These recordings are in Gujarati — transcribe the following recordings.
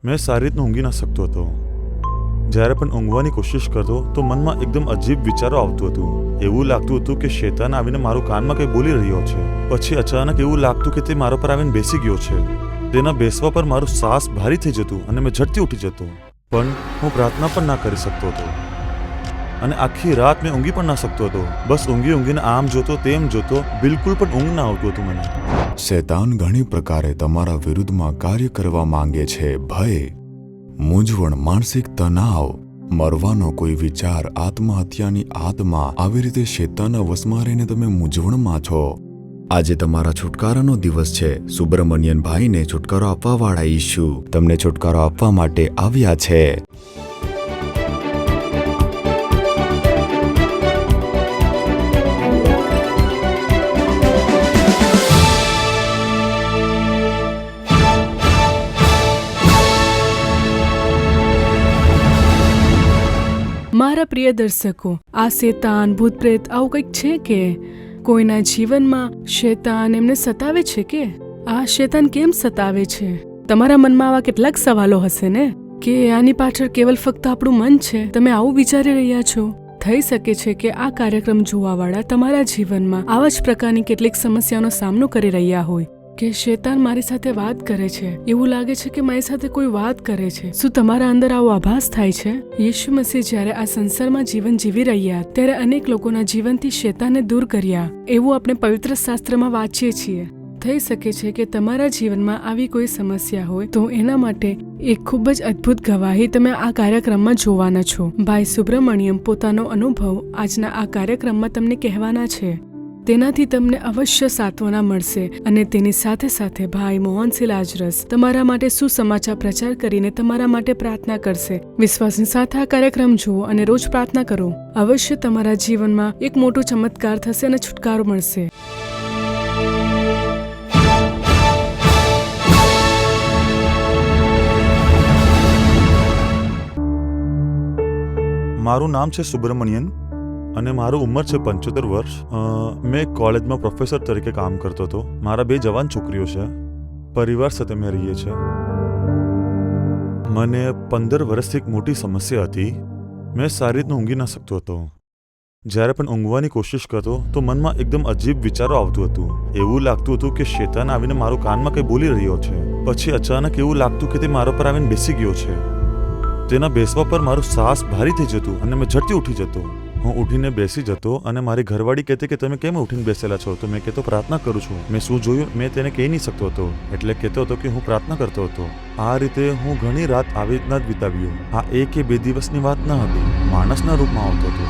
મેં સારી રીતના ઊંઘી ન શકતો હતો. જ્યારે પણ ઊંઘવાની કોશિશ કરતો તો મનમાં એકદમ અજીબ વિચારો આવતું હતું. એવું લાગતું હતું કે શેતાન આવીને મારું કાનમાં કંઈ બોલી રહ્યો છે. પછી અચાનક એવું લાગતું કે તે મારા પર આવીને બેસી ગયો છે. તેના બેસવા પર મારું સાસ ભારી થઈ જતું અને મેં ઝટથી ઉઠી જતો. પણ હું પ્રાર્થના પણ ના કરી શકતો હતો અને આખી રાત મેં ઊંઘી પણ ના શકતો હતો. બસ ઊંઘીને આમ જોતો તેમ જોતો, બિલકુલ પણ ઊંઘ ના આવતું હતું મને. શૈતાન ઘણી પ્રકારે તમારા વિરુદ્ધમાં કાર્ય કરવા માંગે છે. ભય, મૂંઝવણ, માનસિક તણાવ, મરવાનો કોઈ વિચાર, આત્મહત્યાની આત્મા, આવી રીતે શૈતાનના વશમાં રહીને તમે મૂંઝવણમાં છો. આજે તમારા છુટકારાનો દિવસ છે. સુબ્રમણ્યન ભાઈને છુટકારો આપવા વાળા ઈશુ તમને છુટકારો આપવા માટે આવ્યા છે. મારા પ્રિય દર્શકો, આ શેતાન, ભૂત પ્રેત આવું કંઈક છે કે કોઈના જીવનમાં શેતાન એમને સતાવે છે કે આ શેતાન કેમ સતાવે છે? તમારા મનમાં આવા કેટલાક સવાલો હશે ને કે આની પાછળ કેવલ ફક્ત આપણું મન છે. તમે આવું વિચારી રહ્યા છો. થઈ શકે છે કે આ કાર્યક્રમ જોવાવાળા તમારા જીવનમાં આવા જ પ્રકારની કેટલીક સમસ્યાનો સામનો કરી રહ્યા હોય કે શેતાન મારી સાથે વાત કરે છે, એવું લાગે છે કે મારી સાથે કોઈ વાત કરે છે. શું તમારા અંદર આવો આભાસ થાય છે? યીશુ મસીહ જ્યારે આ સંસારમાં જીવન જીવી રહ્યા ત્યારે અનેક લોકોના જીવનથી શેતાનને દૂર કર્યા, એવું આપણે પવિત્ર શાસ્ત્રમાં વાંચીએ છીએ. થઈ શકે છે કે તમારા જીવનમાં આવી કોઈ સમસ્યા હોય તો એના માટે એક ખૂબ જ અદ્ભુત ગવાહી તમે આ કાર્યક્રમમાં જોવાના છો. ભાઈ સુબ્રમણ્યમ પોતાનો અનુભવ આજના આ કાર્યક્રમમાં તમને કહેવાના છે. તેનાથી તમને અવશ્ય સાંત્વના મળશે અને તેની સાથે સાથે ભાઈ મોહનસિંહ લાજરસ તમારા માટે સુસમાચાર પ્રચાર કરીને તમારા માટે પ્રાર્થના કરશે. વિશ્વાસની સાથે આ કાર્યક્રમ જુઓ અને રોજ પ્રાર્થના કરો. અવશ્ય તમારા જીવનમાં એક મોટો ચમત્કાર થશે અને છુટકારો મળશે. મારું નામ છે સુબ્રમણ્યન અને મારું ઉંમર છે 75 વર્ષ. મેં કોલેજમાં પ્રોફેસર તરીકે કામ કરતો હતો. મારા 2 જવાન છોકરીઓ છે. પરિવાર સાથે મેં રહીએ છીએ. મને 15 વર્ષથી એક મોટી સમસ્યા હતી. મેં સારી રીતના ઊંઘી ના શકતો હતો. જ્યારે પણ ઊંઘવાની કોશિશ કરતો તો મનમાં એકદમ અજીબ વિચારો આવતું હતું. એવું લાગતું હતું કે શેતાન આવીને મારું કાનમાં કંઈ બોલી રહ્યો છે. પછી અચાનક એવું લાગતું કે તે મારા પર આવીને બેસી ગયો છે. તેના બેસવા પર મારું સાસ ભારી થઈ જતું અને મેં ઝટથી ઉઠી જતો. હું ઉઠીને બેસી જતો અને મારી ઘરવાળી કહેતી કે તમે કેમ ઉઠીને બેસેલા છો? તો મેં કહેતો પ્રાર્થના કરું છું. મેં શું જોયું મેં તેને કહી નહીં શકતો હતો, એટલે કહેતો હતો કે હું પ્રાર્થના કરતો હતો. આ રીતે હું ઘણી રાત આવી રીતના જ વિતાવ્યું. આ 1 કે 2 દિવસની વાત ન હતી. માણસના રૂપમાં આવતો હતો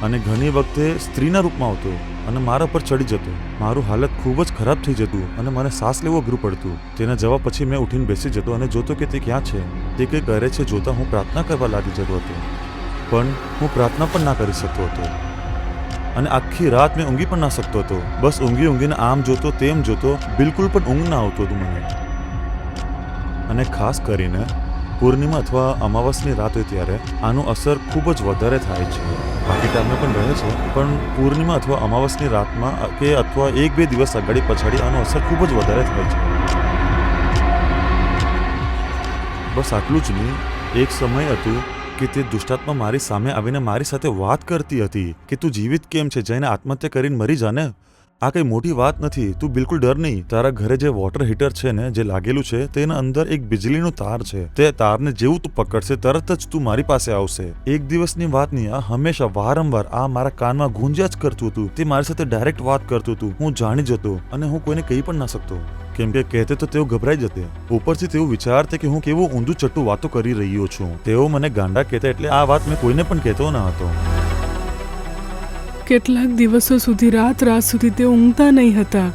અને ઘણી વખતે સ્ત્રીના રૂપમાં આવતો અને મારા પર ચડી જતો. મારું હાલત ખૂબ જ ખરાબ થઈ જતું અને મને શ્વાસ લેવો અઘરું પડતું. તેના જવાબ પછી મેં ઉઠીને બેસી જતો અને જોતો કે તે ક્યાં છે, તે કંઈ કરે છે. જોતા હું પ્રાર્થના કરવા લાગી જતો હતો, પણ હું પ્રાર્થના પણ ના કરી શકતો હતો અને આખી રાત મેં ઊંઘી પણ ના શકતો હતો. બસ ઊંઘીને આમ જોતો તેમ જોતો, બિલકુલ પણ ઊંઘ ના આવતું હતું મને. અને ખાસ કરીને પૂર્ણિમા અથવા અમાવસની રાત હોય ત્યારે આનું અસર ખૂબ જ વધારે થાય છે. બાકી ટાઈમે પણ રહે છે, પણ પૂર્ણિમા અથવા અમાવસની રાતમાં કે અથવા 1-2 દિવસ આગળ પછાડી આનો અસર ખૂબ જ વધારે થાય છે. બસ આટલું જ નહીં, એક સમય હતું કે તે દુષ્ટાત્મા મારી સામે આવીને મારી સાથે વાત કરતી હતી કે તું જીવિત કેમ છે? જઈને આત્મહત્યા કરીને મરી જા ને. આ કંઈ મોટી વાત નથી, તું બિલકુલ ડર નહીં. તારા ઘરે જે વોટર હીટર છે ને, જે લાગેલું છે, તેના અંદર એક વીજળીનો તાર છે. તે તારને જેવું તું પકડશે તરત જ તું મારી પાસે આવશે. એક દિવસની વાત નહીં, આ હંમેશા વારંવાર આ મારા કાનમાં ગુંજ્યા જ કરતું હતું. તે મારી સાથે ડાયરેક્ટ વાત કરતું હતું. હું જાણી જતો અને હું કોઈને કહી પણ ના શકતો, કેમ કે કહેતે તો તેઓ ગભરાઈ જતે. ઉપરથી તેઓ વિચારતે કે હું કેવું ઊંધું ચટ્ટું વાતો કરી રહ્યો છું. તેઓ મને ગાંડા કહેતા, એટલે આ વાત મેં કોઈને પણ કહેતો ન હતો. કેટલાક દિવસો સુધી રાત સુધી તેઓ ઊંઘતા નહીં હતા,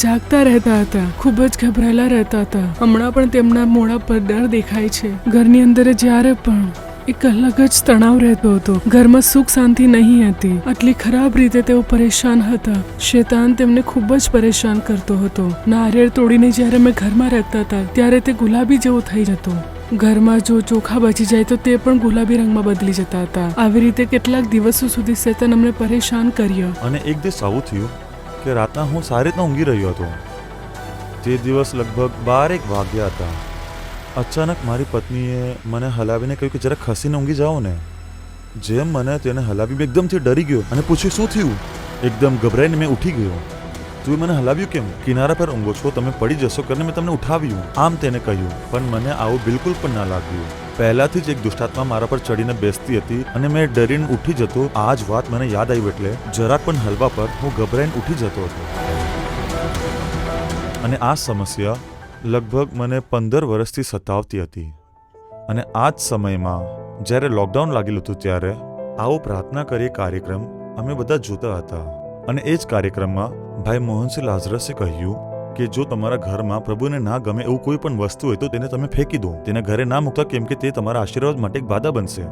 જાગતા રહેતા હતા, ખૂબ જ ગભરાયેલા રહેતા હતા. હમણાં પણ તેમના મોઢા પર ડર દેખાય છે. ઘરની અંદર જ્યારે પણ એક અલગ જ તણાવ રહેતો હતો. ઘરમાં સુખ શાંતિ નહીં હતી. આટલી ખરાબ રીતે તેઓ પરેશાન હતા. શેતાન તેમને ખૂબ જ પરેશાન કરતો હતો. નારિયેળ તોડીને જ્યારે અમે ઘરમાં રહેતા હતા ત્યારે તે ગુલાબી જેવો થઈ જતો. ઘરમાં જો ચોખા બચી જાય તો તે પણ ગુલાબી રંગમાં બદલી જતા હતા. આવી રીતે કેટલાક દિવસો સુધી શેતાન અમને પરેશાન કર્યો. અને એક દિવસ આવું થયું કે રાતના હું સારી રીતના ઊંઘી રહ્યો હતો. તે દિવસ લગભગ 12-1 વાગ્યા હતા અચાનક મારી પત્નીએ મને હલાવીને કહ્યું કે જરા ખસીને ઊંઘી જાઓ ને. જેમ મને તેને હલાવી, મેં એકદમથી ડરી ગયો અને પૂછ્યું શું થયું. એકદમ ગભરાઈને મેં ઉઠી ગયો. તું મને હલાવ્યું કેમ? કિનારા પર ઊંઘો છો, તમે પડી જશો કરીને મેં તમને ઉઠાવ્યું, આમ તેને કહ્યું. પણ મને આવું બિલકુલ પણ ના લાગ્યું. પહેલાથી જ એક દુષ્ટાત્મા મારા પર ચડીને બેસતી હતી અને મેં ડરીને ઉઠી જતો. આ જ વાત મને યાદ આવી એટલે જરાક પણ હલવા પર હું ગભરાઈને ઉઠી જતો હતો. અને આ સમસ્યા લગભગ મને 15 વર્ષથી સતાવતી હતી. અને આ જ સમયમાં જ્યારે લોકડાઉન લાગેલું હતું ત્યારે આવો પ્રાર્થના કરીએ કાર્યક્રમ અમે બધા જોતા હતા. અને એ જ કાર્યક્રમમાં ભાઈ મોહનસિંહ લાઝરસે કહ્યું કે જો તમારા ઘરમાં પ્રભુને ના ગમે એવું કોઈ પણ વસ્તુ હોય તો તેને તમે ફેંકી દો, તેને ઘરે ના મૂકતા, કેમ કે તે તમારા આશીર્વાદ માટે એક બાધા બનશે.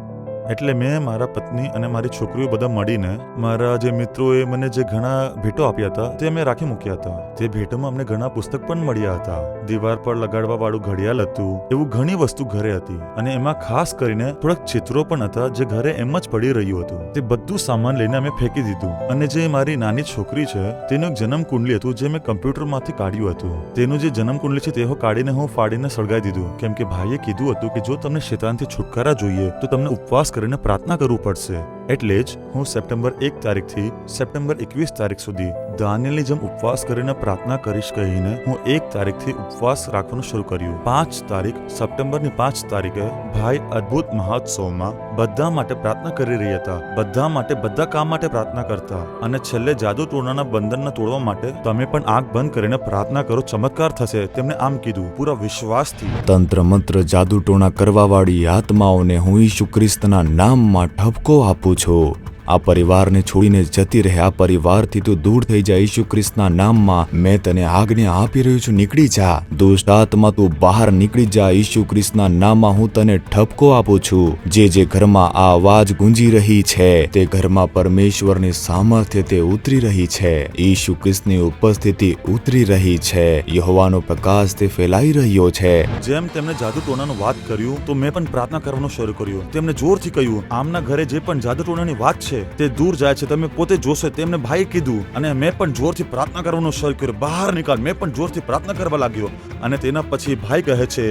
એટલે મેં, મારા પત્ની અને મારી છોકરીઓ બધા મળીને મારા જે મિત્રોએ મને જે ઘણા ભેટો આપ્યા હતા તે અમે રાખી મૂક્યા હતા. તે ભેટોમાં અમને ઘણા પુસ્તક પણ મળ્યા હતા. દીવાર પર લગાડવા વાળું ઘડિયાળ હતું, એવું ઘણી વસ્તુ ઘરે હતી. અને એમાં ખાસ કરીને થોડાક ચિત્રો પણ હતા જે ઘરે એમ જ પડી રહ્યું હતું. તે બધું સામાન લઈને અમે ફેંકી દીધું. અને જે મારી નાની છોકરી છે તેનું એક જન્મ કુંડલી હતું જે મેં કમ્પ્યુટરમાંથી કાઢ્યું હતું. તેનું જે જન્મ કુંડલી છે તે કાઢીને હું ફાડીને સળગાવી દીધું, કેમ કે ભાઈએ કીધું હતું કે જો તમને શૈતાનથી છુટકારા જોઈએ તો તમને ઉપવાસ કરીને પ્રાર્થના કરવું પડશે. એટલે જ હું સપ્ટેમ્બર 1 તારીખથી સપ્ટેમ્બર 21 તારીખ સુધી દાનિયેલની જેમ ઉપવાસ કરીને પ્રાર્થના કરીશ કહીને હું 1 તારીખથી ઉપવાસ રાખવાનું શરૂ કર્યું. 5 તારીખ સપ્ટેમ્બરની 5 તારીખે ભાઈ અદ્ભુત મહોત્સવમાં બધા માટે પ્રાર્થના કરી રહ્યા હતા. બધા માટે, બધા કામ માટે પ્રાર્થના કરતા. અને છેલ્લે જાદુ ટોણાના બંધનને તોડવા માટે તમે પણ આંખ બંધ કરીને પ્રાર્થના કરો, ચમત્કાર થશે, તેમને આમ કીધું પૂરા વિશ્વાસથી. તંત્ર મંત્ર જાદુ ટોણા કરવાવાળી આત્માઓને હું ઈસુ ખ્રિસ્તના નામમાં ઠપકો આપું છું. આ પરિવારને છોડીને જતી રહે, આ પરિવારથી તું દૂર થઈ જા. ઈસુ ખ્રિસ્તના નામમાં મેં તને આજ્ઞા આપી રહ્યો છું, નીકળી જા. દુષ્ટ આત્મા તું બહાર નીકળી જા. ઈસુ ખ્રિસ્તના નામમાં હું તને ઠપકો આપું છું. જે ઘરમાં આ અવાજ ગુંજી રહી છે તે ઘરમાં પરમેશ્વરની સામર્થ્ય તે ઉતરી રહી છે. ઈસુ ખ્રિસ્તની ઉપસ્થિતિ ઉતરી રહી છે. યહોવાનો પ્રકાશ તે ફેલાઈ રહ્યો છે. જેમ તેમણે જાદુ ટોણાનું વાત કર્યું તો મેં પણ પ્રાર્થના કરવાનું શરૂ કર્યું. તેમને જોરથી કહ્યું, આમના ઘરે જે પણ જાદુ ટોણાની વાત છે તે દૂર જાય છે, તમે પોતે જોશો. તેમને ભાઈ કીધું અને મેં પણ જોરથી પ્રાર્થના કરવાનું શરૂ કર્યું. બહાર નીકળ. મેં પણ જોરથી પ્રાર્થના કરવા લાગ્યો. અને તેના પછી ભાઈ કહે છે,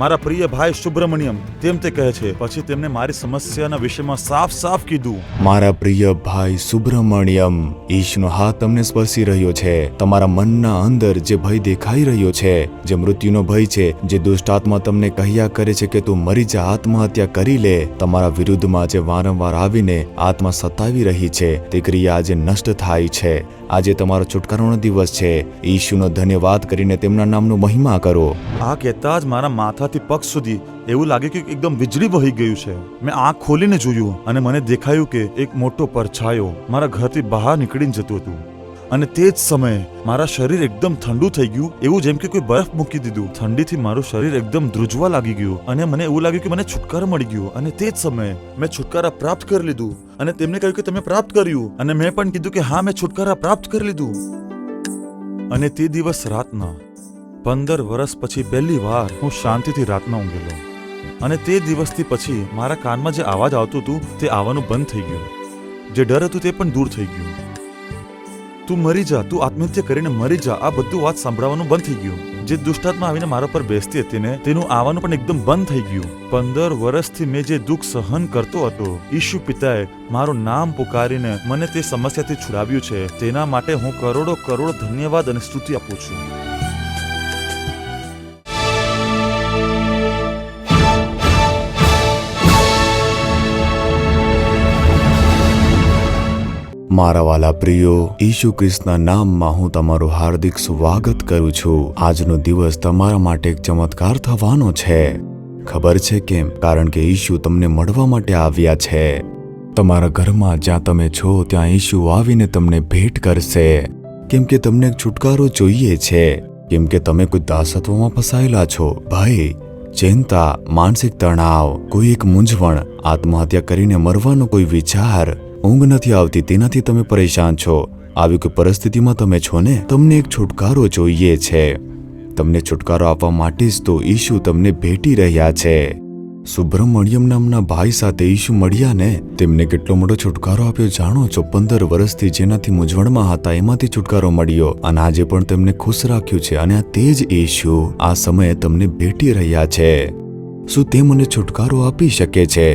મારા પ્રિય ભાઈ સુબ્રમણ્યમ, તેમ તે કહે છે. પછી તેમને મારી સમસ્યાના વિષયમાં સાફ સાફ કીધું. મારા પ્રિય ભાઈ સુબ્રમણ્યમ, ઈશનો હાથ તમને સ્પર્શી રહ્યો છે. તમારા મનના અંદર જે ભય દેખાઈ રહ્યો છે, જે મૃત્યુનો ભય છે, જે દુષ્ટ આત્મા તમને કહ્યા કરે છે કે તું મરી જા, આત્મહત્યા કરી લે, તમારા વિરુદ્ધમાં જે વારંવાર આવીને આત્મા સતાવી રહી છે તે ક્રિયા આજે નષ્ટ થાય છે. આજે તમારો છુટકારાનો દિવસ છે. ઈશુનો ધન્યવાદ કરીને તેમના નામનો મહિમા કરો. આ કહેતા જ મારા માથાથી પગ સુધી એવું લાગે કે એકદમ વીજળી વહી ગયું છે. મેં આંખ ખોલીને જોયું અને મને દેખાયું કે એક મોટો પડછાયો મારા ઘરથી બહાર નીકળીને જતું હતું. અને તે જ સમયે મારા શરીર એકદમ ઠંડુ થઈ ગયું, એવું જેમ કે કોઈ બરફ મૂકી દીધું. ઠંડીથી મારું શરીર એકદમ ધ્રુજવા લાગી ગયું અને મને એવું લાગ્યું કે મને છુટકારો મળી ગયો. અને તે જ સમયે મેં છુટકારા પ્રાપ્ત કરી લીધું. અને તેમને કહ્યું કે તમે પ્રાપ્ત કર્યું. અને મેં પણ કીધું કે હા, મેં છુટકારા પ્રાપ્ત કરી લીધું. અને તે દિવસ રાતના 15 વર્ષ પછી પહેલી વાર હું શાંતિથી રાતના ઊંઘેલો. અને તે દિવસથી પછી મારા કાનમાં જે અવાજ આવતું હતું તે આવવાનું બંધ થઈ ગયું. જે ડર હતું તે પણ દૂર થઈ ગયું. તું મરી જા, તું આત્મહત્યા કરીને મરી જા, આ બધું વાત સાંભળવાનું બંધ થઈ ગયું. જે દુષ્ટાત્મા આવીને મારા પર બેસતી હતી ને તેનું આવવાનું પણ એકદમ બંધ થઈ ગયું. 15 વર્ષથી મેં જે દુઃખ સહન કરતો હતો, ઈશુ પિતાએ મારું નામ પુકારીને મને તે સમસ્યાથી છુડાવ્યું છે. તેના માટે હું કરોડો ધન્યવાદ અને સ્તુતિ આપું છું. મારા વાલા પ્રિયો, ઈસુ ખ્રિસ્તના નામમાં હું તમારું હાર્દિક સ્વાગત કરું છું. આજનો દિવસ તમારા માટે એક ચમત્કાર થવાનો છે. ખબર છે કેમ? કારણ કે ઈસુ તમને મળવા માટે આવ્યા છે. તમારા ઘરમાં જ્યાં તમે છો ત્યાં ઈસુ આવીને તમને ભેટ કરશે. કેમ કે તમને એક છુટકારો જોઈએ છે. કેમ કે તમે કોઈ દાસત્વમાં ફસાયેલા છો. ભય, ચિંતા, માનસિક તણાવ, કોઈ એક મૂંઝવણ, આત્મહત્યા કરીને મરવાનો કોઈ વિચાર, ઊંઘ નથી આવતી, તેનાથી તમે પરેશાન છો. આવી કોઈ પરિસ્થિતિમાં તમે છો ને, તમને એક છુટકારો જોઈએ છે. તમને છુટકારો આપવા માટે જ તો ઈશુ તમને ભેટી રહ્યા છે. સુબ્રમણ્યમ નામના ભાઈ સાથે ઈશુ મળ્યા ને તેમને કેટલો મોટો છુટકારો આપ્યો જાણો છો. 15 વર્ષથી જેનાથી મૂંઝવણમાં હતા એમાંથી છુટકારો મળ્યો અને આજે પણ તેમને ખુશ રાખ્યું છે. અને આ તે જ ઈશુ આ સમયે તમને ભેટી રહ્યા છે. શું તે મને છુટકારો આપી શકે છે?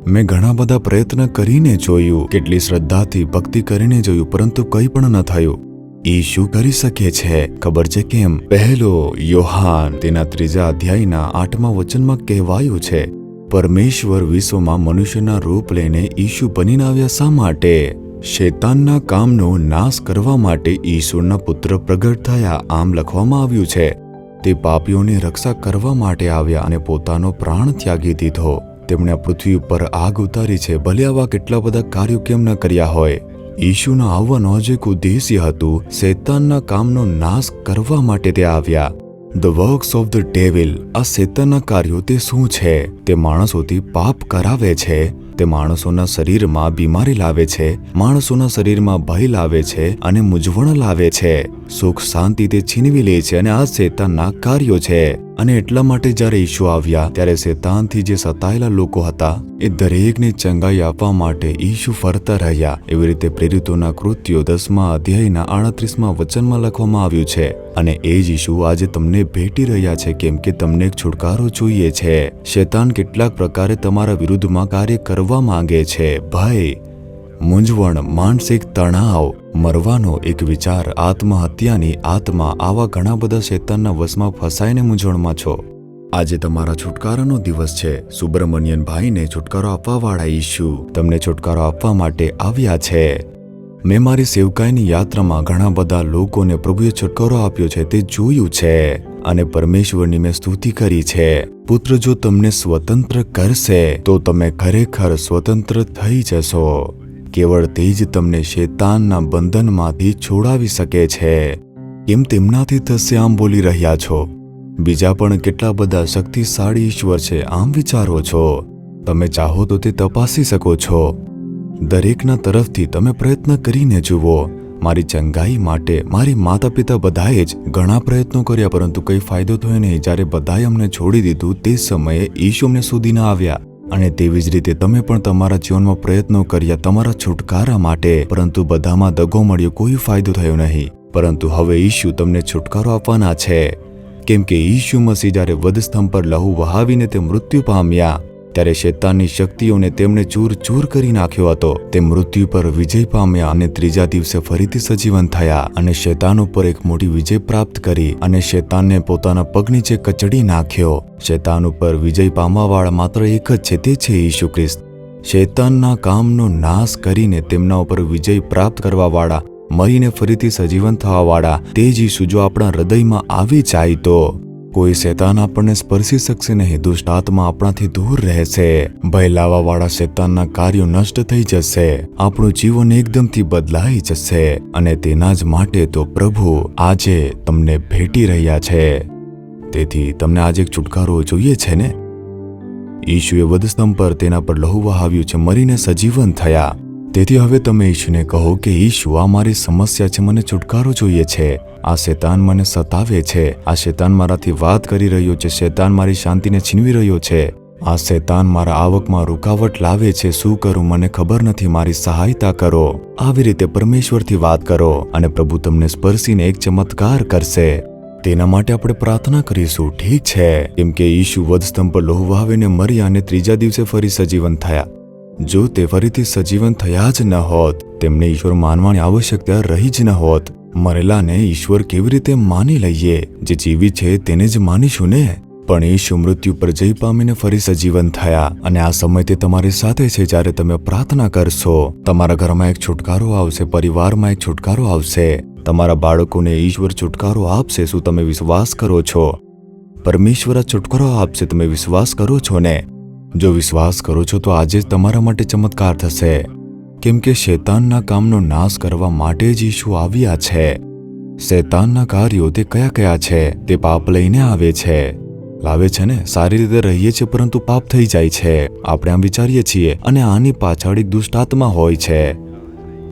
મેં ઘણા બધા પ્રયત્ન કરીને જોયું, કેટલી શ્રદ્ધાથી ભક્તિ કરીને જોયું, પરંતુ કંઈ પણ ન થયું. ઈશુ કરી શકે છે. ખબર છે કેમ? પહેલો યોહાન તેના 3 અધ્યાયના 8મા વચનમાં કહેવાયું છે, પરમેશ્વર વિશ્વમાં મનુષ્યના રૂપ લઈને ઈશુ બનીને આવ્યા શા માટે? શૈતાનના કામનો નાશ કરવા માટે ઈશ્વરના પુત્ર પ્રગટ થયા, આમ લખવામાં આવ્યું છે. તે પાપીઓની રક્ષા કરવા માટે આવ્યા અને પોતાનો પ્રાણ ત્યાગી દીધો. તેમણે આ પૃથ્વી ઉપર આગ ઉતારી છે, ભલે આવા કેટલા બધા કાર્યો કેમ ન કર્યા હોય. ઈશુના આવવાનો જ એક ઉદ્દેશ્ય હતું, શૈતાનના કામનો નાશ કરવા માટે તે આવ્યા. The works of the devil. આ શૈતાનના કાર્યો તે શું છે? તે માણસોથી પાપ કરાવે છે, તે માણસોના શરીરમાં બીમારી લાવે છે, માણસોના શરીરમાં ભય લાવે છે અને મૂંઝવણ લાવે છે. સુખ શાંતિ તે છીનવી લે છે અને આ શૈતાનના કાર્યો છે. અને એટલા માટે જ્યારે ઈશુ આવ્યા ત્યારે શૈતાનથી જે સતાયેલા લોકો હતા એ દરેકને ચંગાઈ આપવા માટે ઈશુ ફરતા રહ્યા. એવી રીતે પ્રેરિતોના કૃત્યો 10મા અધ્યાયના 38મા વચનમાં લખવામાં આવ્યું છે. અને એ જ ઈશુ આજે તમને ભેટી રહ્યા છે, કેમ કે તમને એક છુટકારો જોઈએ છે. શૈતાન કેટલાક પ્રકારે તમારા વિરુદ્ધમાં કાર્ય કરવા માંગે છે. ભય, મૂંઝવણ, માનસિક તણાવ, મરવાનો એક વિચાર, આત્મહત્યાની આત્મા, આવા ઘણા બધા શૈતાનના વશમાં ફસાઈને મૂંઝવણમાં છો. આજે તમારા છુટકારાનો દિવસ છે. સુબ્રમણ્યન ભાઈને છુટકારો આપવાવાળા ઈશુ તમને છુટકારો આપવા માટે આવ્યા છે. મેં મારી સેવકાઈની યાત્રામાં ઘણા બધા લોકોને પ્રભુએ છુટકારો આપ્યો છે તે જોયું છે અને પરમેશ્વરની મેં સ્તુતિ કરી છે. પુત્ર જો તમને સ્વતંત્ર કરશે તો તમે ખરેખર સ્વતંત્ર થઈ જશો. કેવળ તે જ તમને શૈતાનના બંધનમાંથી છોડાવી શકે છે. કેમ તેમનાથી થશે આમ બોલી રહ્યા છો? બીજા પણ કેટલા બધા શક્તિશાળી ઈશ્વર છે આમ વિચારો છો. તમે ચાહો તો તે તપાસી શકો છો. દરેકના તરફથી તમે પ્રયત્ન કરીને જુઓ. મારી ચંગાઈ માટે મારી માતા પિતા બધાએ જ ઘણા પ્રયત્નો કર્યા, પરંતુ કંઈ ફાયદો થયો નહીં. જ્યારે બધાએ અમને છોડી દીધું તે સમયે ઈશુ અમને સુધી ન આવ્યા. અને તેવી જ રીતે તમે પણ તમારા જીવનમાં પ્રયત્નો કર્યા તમારા છુટકારા માટે, પરંતુ બધામાં દગો મળ્યો, કોઈ ફાયદો થયો નહીં. પરંતુ હવે ઈશુ તમને છુટકારો આપવાના છે, કેમ કે ઈશુ મસીહ જ્યારે વધસ્તંભ પર લહુ વહાવીને તે મૃત્યુ પામ્યા ત્યારે શૈતાનની શક્તિઓને તેમણે ચૂર ચૂર કરી નાખ્યો હતો. તે મૃત્યુ પર વિજય પામ્યા અને 3જા દિવસે ફરીથી સજીવન થયા અને શૈતાન ઉપર એક મોટી વિજય પ્રાપ્ત કરી અને શૈતાનને પોતાના પગ નીચે કચડી નાખ્યો. શૈતાન ઉપર વિજય પામવાવાળા માત્ર એક જ છે, તે છે ઈસુ ખ્રિસ્ત. શૈતાનના કામનો નાશ કરીને તેમના ઉપર વિજય પ્રાપ્ત કરવાવાળા, મરીને ફરીથી સજીવન થવાવાળા તે જ ઈસુ જો આપણા હૃદયમાં આવી જાય તો કોઈ શૈતાન આપણને સ્પર્શી શકશે નહીં. દુષ્ટ આત્મા આપણાથી દૂર રહેશે. ભય લાવવાવાળા શૈતાનના કાર્યો નષ્ટ થઈ જશે. આપણું જીવન એકદમથી બદલાઈ જશે. અને તેના જ માટે તો પ્રભુ આજે તમને ભેટી રહ્યા છે. તેથી તમને આજે એક છુટકારો જોઈએ છે ને? ઈશુએ વધસ્તંભ પર તેના પર લહુ વહાવ્યું છે, મરીને સજીવન થયા. તેથી હવે તમે ઈશુને કહો કે ઈશુ, આ મારી સમસ્યા છે, મને છુટકારો જોઈએ છે. આ શૈતાન મને સતાવે છે. આ શૈતાન મારાથી વાત કરી રહ્યો છે. શૈતાન મારી શાંતિને છીનવી રહ્યો છે. આ શૈતાન મારા આવકમાં રૂકાવટ લાવે છે. શું કરું મને ખબર નથી, મારી સહાયતા કરો. આવી રીતે પરમેશ્વરથી વાત કરો અને પ્રભુ તમને સ્પર્શીને એક ચમત્કાર કરશે. તેના માટે આપણે પ્રાર્થના કરીશું, ઠીક છે? કેમ કે ઈશુ વધસ્તંભ પર લહુ વહાવીને મર્યા અને 3જા દિવસે ફરી સજીવન થયા. જો તે ફરીથી સજીવન થયા જ ન હોત, તેમને ઈશ્વર માનવાની આવશ્યકતા રહી જ ન હોત. મરેલાને ઈશ્વર કેવી રીતે માની લઈએ? જે જીવિત છે તેને જ માનીશું ને? પણ ઈશુ મૃત્યુ પર જય પામીને ફરી સજીવન થયા અને આ સમય તે તમારી સાથે છે. જ્યારે તમે પ્રાર્થના કરશો, તમારા ઘરમાં એક છુટકારો આવશે, પરિવારમાં એક છુટકારો આવશે, તમારા બાળકોને ઈશ્વર છુટકારો આપશે. શું તમે વિશ્વાસ કરો છો? પરમેશ્વર છુટકારો આપશે. તમે વિશ્વાસ કરો છો ને? જો વિશ્વાસ કરો છો તો આજે જ તમારા માટે ચમત્કાર થશે. કેમ કે શૈતાનના કામનો નાશ કરવા માટે જ ઈશુ આવ્યા છે. શૈતાનના કાર્યો તે કયા કયા છે? તે પાપ લઈને આવે છે, લાવે છે ને? સારી રીતે રહીએ છીએ પરંતુ પાપ થઈ જાય છે. આપણે આમ વિચારીએ છીએ અને આની પાછળ એક દુષ્ટ આત્મા હોય છે.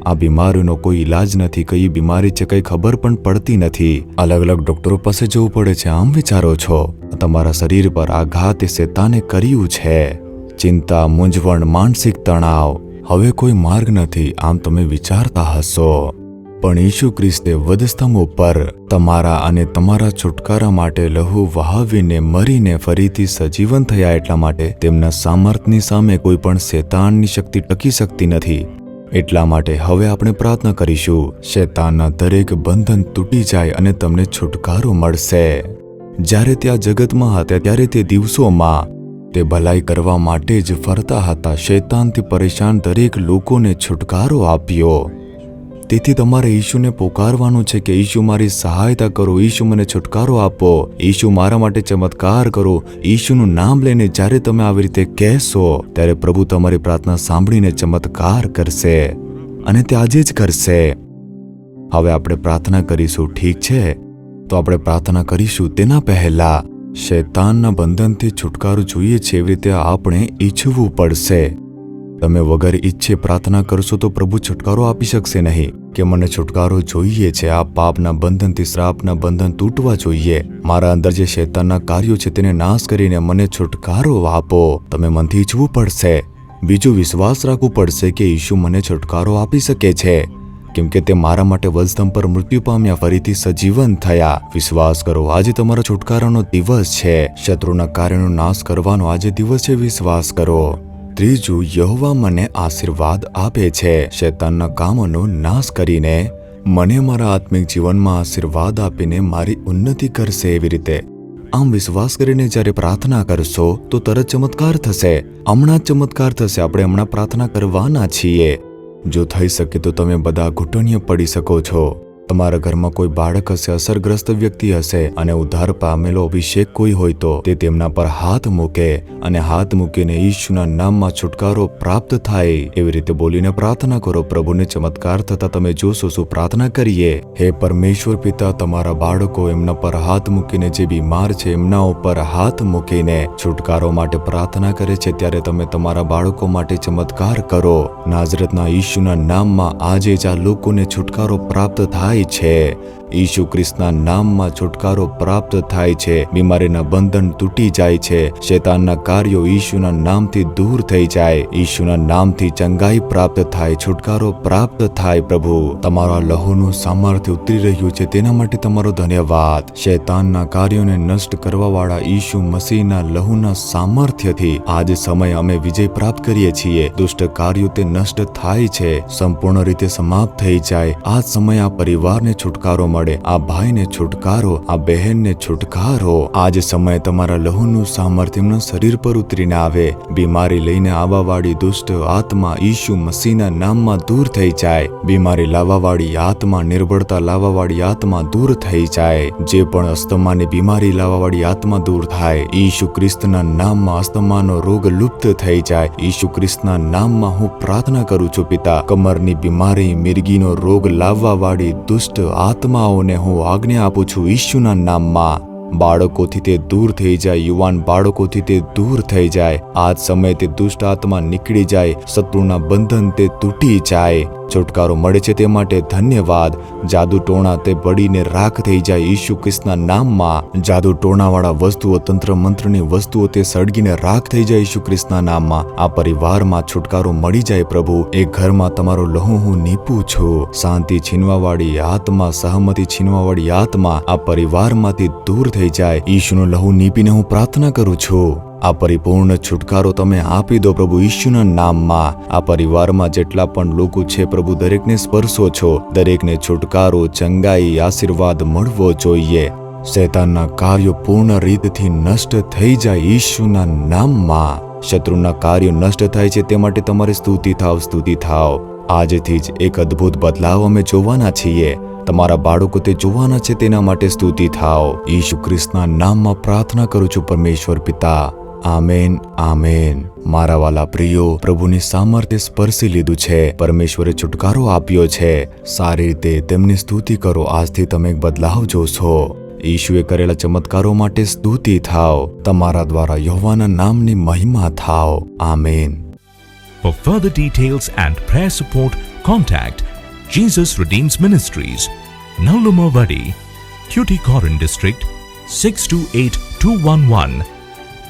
આ બીમારીનો કોઈ ઈલાજ નથી, કઈ બીમારી છે કઈ ખબર પણ પડતી નથી. અલગ અલગ ડોક્ટરો પાસે જવું પડે છે. આમ વિચારો છો, તમારા શરીર પર આઘાત એ શેતાને કર્યું છે. ચિંતા, મૂંઝવણ, માનસિક તણાવ, હવે કોઈ માર્ગ નથી, આમ તમે વિચારતા હશો. પણ ઈસુ ખ્રિસ્તે વધસ્તંભ ઉપર તમારા અને તમારા છુટકારા માટે લહુ વહાવીને મરીને ફરીથી સજીવન થયા. એટલા માટે તેમના સામર્થ્યની સામે કોઈ પણ શેતાનની શક્તિ ટકી શકતી નથી. એટલા માટે હવે આપણે પ્રાર્થના કરીશું, શેતાનના દરેક બંધન તૂટી જાય અને તમને છુટકારો મળશે. જ્યારે તે આ જગતમાં હતા ત્યારે તે દિવસોમાં તે ભલાઈ કરવા માટે જ ફરતા હતા. શેતાનથી પરેશાન દરેક લોકોને છુટકારો આપ્યો. તેથી તમારે ઈશુને પોકારવાનું છે કે ઈશુ મારી સહાયતા કરો, ઈશુ મને છુટકારો આપો, ઈશુ મારા માટે ચમત્કાર કરો. ઈશુનું નામ લઈને જ્યારે તમે આવી રીતે કહેશો ત્યારે પ્રભુ તમારી પ્રાર્થના સાંભળીને ચમત્કાર કરશે અને તે આજે જ કરશે. હવે આપણે પ્રાર્થના કરીશું, ઠીક છે? તો આપણે પ્રાર્થના કરીશું. તેના પહેલા શૈતાનના બંધનથી છુટકારો જોઈએ છે એવી રીતે આપણે ઈચ્છવું પડશે. તમે વગર ઈચ્છે પ્રાર્થના કરશો તો પ્રભુ છુટકારો આપી શકશે નહીં કે મને છુટકારો જોઈએ છે, આ પાપના બંધનથી, શ્રાપના બંધન તૂટવા જોઈએ, મારા અંદર જે શૈતાનના કાર્યો છે તેને નાશ કરીને મને છુટકારો આપો. તમે મનથી ઈચ્છવું પડશે. બીજું, વિશ્વાસ રાખવું પડશે કે ઈશુ મને છુટકારો આપી શકે છે, કેમ કે તે મારા માટે વધસ્તંભ પર મૃત્યુ પામ્યા, ફરીથી સજીવન થયા. વિશ્વાસ કરો, આજે તમારા છુટકારાનો દિવસ છે. શત્રુના કાર્યનો નાશ કરવાનો આજે દિવસ છે. વિશ્વાસ કરો. ત્રીજું, યહોવા મને આશીર્વાદ આપે છે, શૈતાનના કામોનો નાશ કરીને મને મારા આત્મિક જીવનમાં આશીર્વાદ આપીને મારી ઉન્નતિ કરશે. એવી રીતે આમ વિશ્વાસ કરીને જ્યારે પ્રાર્થના કરશો તો તરત ચમત્કાર થશે. હમણાં જ ચમત્કાર થશે. આપણે હમણાં પ્રાર્થના કરવાના છીએ. જો થઈ શકે તો તમે બધા ઘૂંટણીએ પડી શકો છો. તમારા ઘરમાં કોઈ બાળક હશે, અસરગ્રસ્ત વ્યક્તિ હશે અને ઉદ્ધાર પામેલો અભિષેક કોઈ હોય તો તે તેમના પર હાથ મૂકે અને હાથ મૂકીને ઈશુના નામમાં છુટકારો પ્રાપ્ત થાય એવી રીતે બોલીને પ્રાર્થના કરો. પ્રભુને ચમત્કાર થતા તમે જોશો. શું પ્રાર્થના કરીએ? હે પરમેશ્વર પિતા, તમારા બાળકો એમના પર હાથ મૂકીને, જે બીમાર છે એમના ઉપર હાથ મૂકીને છુટકારો માટે પ્રાર્થના કરે છે, ત્યારે તમે તમારા બાળકો માટે ચમત્કાર કરો. નાઝરેતના ઈશુના નામમાં આજે જ આ લોકોને છુટકારો પ્રાપ્ત થાય છે. ઈસુ ખ્રિસ્તના નામમાં છુટકારો પ્રાપ્ત થાય છે. બીમારીના બંધન તૂટી જાય છે. શૈતાનના કાર્યો ઈશુના નામથી દૂર થઈ જાય. ઈશુના નામથી ચંગાઈ પ્રાપ્ત થાય, છુટકારો પ્રાપ્ત થાય. પ્રભુ, તમારા લહુનું સામર્થ્ય ઉતરી રહ્યું છે, તેના માટે તમારો ધન્યવાદ. શૈતાનના કાર્યોને નષ્ટ કરવાવાળા ઈસુ મસીહના લહુના સામર્થ્યથી આજ સમય અમે વિજય પ્રાપ્ત કરીએ છીએ. દુષ્ટ કાર્યો તે નષ્ટ થાય છે, સંપૂર્ણ રીતે સમાપ્ત થઈ જાય. આ સમય આ પરિવારને છુટકારો મળે, આ ભાઈને છુટકારો, આ બહેનને છુટકારો. આજ સમય તમારા લહુનું સામર્થ્ય એમના શરીર પર ઉતરીને આવે. બીમારી લઈને આવવાવાળી દુષ્ટ આત્મા ઈસુ મસીહના નામમાં દૂર થઈ જાય. બીમારી લાવવાવાળી આત્મા, નિર્બળતા લાવવાવાળી આત્મા દૂર થઈ જાય. જે પણ અસ્તમાની બીમારી લાવવાવાળી આત્મા દૂર થાય. ઈસુ ખ્રિસ્તના નામમાં અસ્તમાનો રોગ લુપ્ત થઈ જાય. ઈસુ ખ્રિસ્તના નામમાં હું પ્રાર્થના કરું છું પિતા. કમરની બીમારી, મિર્ગીનો રોગ લાવવાવાળી દુષ્ટ આત્માઓને હું આજ્ઞા આપું છું ઈશુના નામમાં. બાળકોથી તે દૂર થઈ જાય. યુવાન બાળકોથી તે દૂર થઈ જાય. આજ સમયે તે દુષ્ટ આત્મા નીકળી જાય. શત્રુના બંધન તે તૂટી જાય. છુટકારો મળે છે તે માટે ધન્યવાદ. જાદુ ટોણા તે બળીને રાખ થઈ જાય ઈસુ ખ્રિસ્તના નામમાં. જાદુ ટોણાવાળા વસ્તુઓ, તંત્ર મંત્રની વસ્તુઓ તે સળગીને રાખ થઈ જાય ઈસુ ખ્રિસ્તના નામમાં. આ પરિવારમાં છુટકારો મળી જાય. પ્રભુ, એ ઘરમાં તમારો લહુ હું નીપું છું. શાંતિ છીનવાવાળી આત્મા, સહમતિ છીનવાવાળી આત્મા આ પરિવારમાંથી દૂર થઈ જાય. ઈશુનો લહુ નીપીને હું પ્રાર્થના કરું છું. આ પરિપૂર્ણ છુટકારો તમે આપી દો પ્રભુ ઈશુના નામમાં. આ પરિવારમાં જેટલા પણ લોકો છે પ્રભુ, દરેકને સ્પર્શો છો. દરેકને છુટકારો, ચંગાઈ, આશીર્વાદ મળવો જોઈએ. શૈતાનના કાર્યો પૂર્ણ રીતથી નષ્ટ થઈ જાય ઈશુના નામમાં. શત્રુના કાર્યો નષ્ટ થાય છે તે માટે તમારી સ્તુતિ થાવ, સ્તુતિ થાવ. આજથી જ એક અદ્ભુત બદલાવ અમે જોવાના છીએ. તમારા બાળકો તે જોવાના છે, તેના માટે સ્તુતિ થાવ. ઈસુ ખ્રિસ્તના નામમાં પ્રાર્થના કરું છું પરમેશ્વર પિતા. Amen, amen. મારા વાલા પ્રિયો, પ્રભુની સામર્થ્ય સ્પર્શી લીધું છે. પરમેશ્વરે છુટકારો આપ્યો છે. સારી રીતે તેમની સ્તુતિ કરો. આજથી તમે એક બદલાવ જોશો. ઈશુએ કરેલા ચમત્કારો માટે સ્તુતિ થાવ. તમારા દ્વારા યહોવાના નામની મહિમા થાવ. Amen. For further details and prayer support, contact Jesus Redeems Ministries, Nallumavadi, Tuticorin District, 628211.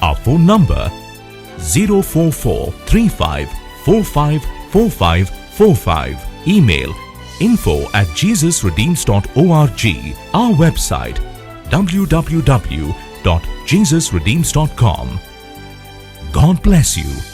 Our phone number 04435454545. Email info@jesusredeems.org. Our website www.jesusredeems.com. God bless you.